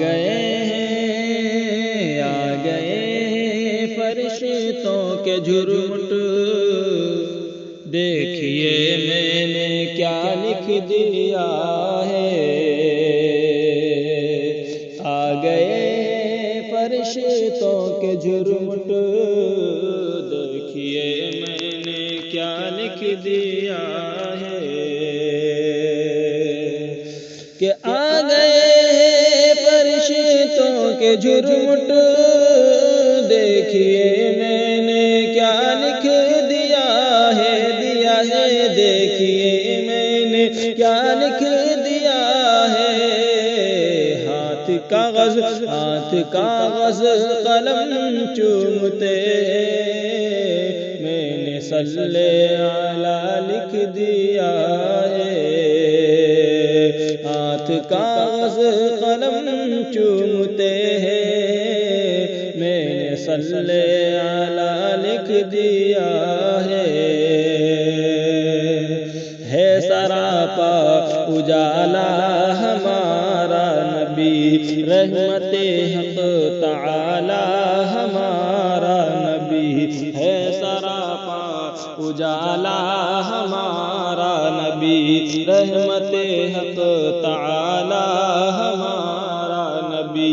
گئے فرشتوں کے جھرمٹ، دیکھیے میں نے کیا لکھ دیا ہے۔ آ گئے فرشتوں کے جھرمٹ، دیکھیے میں نے کیا لکھ دیا ہے کہ آ گئے فرشتوں کے جھرمٹ، دیکھیے میں نے کیا لکھ دیا ہے، دیکھیے میں نے کیا لکھ دیا ہے۔ ہاتھ کاغذ قلم چومتے میں نے صلی علی لکھ دیا ہے۔ ہاتھ کاغذ قلم چومتے ہیں میں نے صلی علی لکھ دیا ہے۔ سراپا اجالا ہمارا نبی، رحمت حق تعالی ہمارا نبی ہے۔ سراپا اجالا ہمارا نبی، رحمت حق تعالی ہمارا نبی۔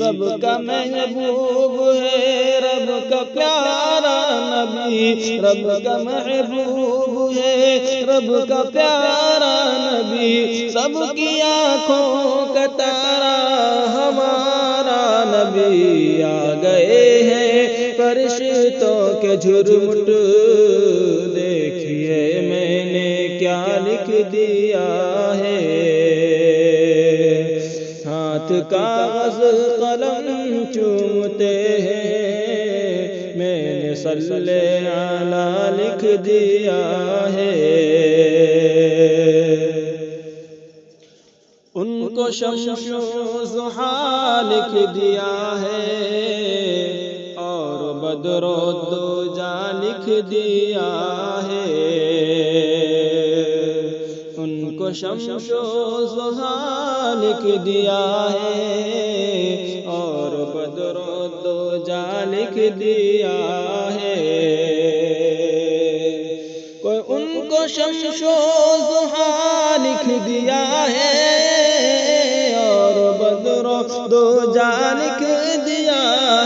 رب کا محبوب ہے، رب کا پیارا نبی، رب کا محبوب ہے، رب کا پیارا نبی۔ سب کی آنکھوں کا تارا ہمارا نبی۔ آ گئے ہیں فرشتوں کے جھرمٹ، دیکھیے میں نے کیا لکھ دیا ہے۔ ہاتھ کاغذ قلم چومتے ہیں میں نے صلی علی لکھ دیا ہے۔ ان کو شمس و ضحیٰ لکھ دیا ہے، اور بدر و دوجا لکھ دیا ہے۔ ان کو شمس و ضحیٰ لکھ دیا ہے، اور بدر و دوجا لکھ دیا ہے۔ کوئی ان کو شمس و ضحیٰ لکھ دیا ہے، اور بدر و دوجا لکھ دیا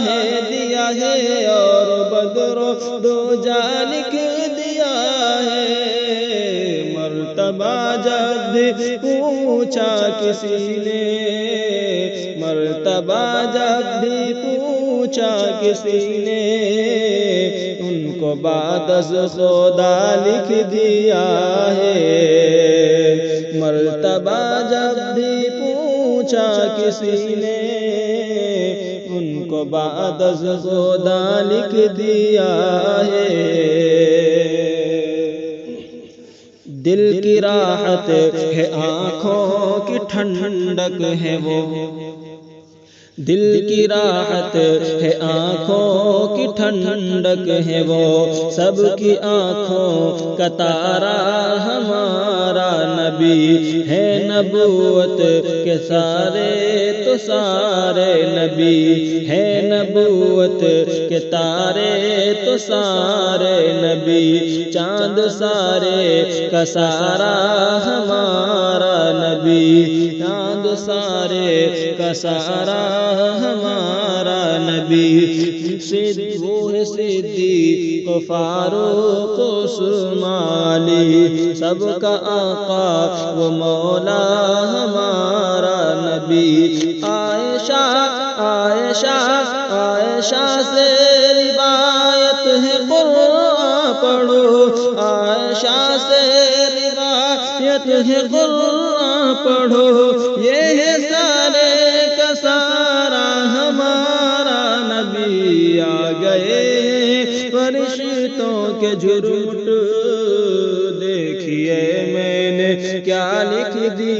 ہے، اور بدر و دوجا لکھ دیا ہے۔ مرتبہ جب پوچھا کسی نے، مرتبہ جب بھی پوچھا کسی نے، ان کو بعد از خدا لکھ دیا ہے۔ مرتبہ جب بھی پوچھا کسی نے، ان کو بعد از خدا لکھ دیا ہے۔ دل کی راحت ہے، آنکھوں کی ٹھنڈک ہے وہ، دل کی راحت ہے، آنکھوں کی ٹھنڈک ہے وہ، سب کی آنکھوں کا تارا ہمارا نبی ہے۔ نبوت کے سارے تو سارے نبی ہے، نبوت کے تارے تو سارے نبی، چاند سارے کا سارا ہمارا نبی، چاند سارے کا سارا ہمارا نبی۔ وہ ہے صدیق و فاروق و عثمان علی، سب کا آقا وہ مولا ہمارا نبی۔ عائشہ سے روایت ہے، قرآن پڑھو، عائشہ سے روایت ہے، قرآن پڑھو۔ یہ ہے سارے کا سارا ہمارا نبی۔ آ گئے فرشتوں کے جھرمٹ، دیکھیے میں نے کیا لکھ دی۔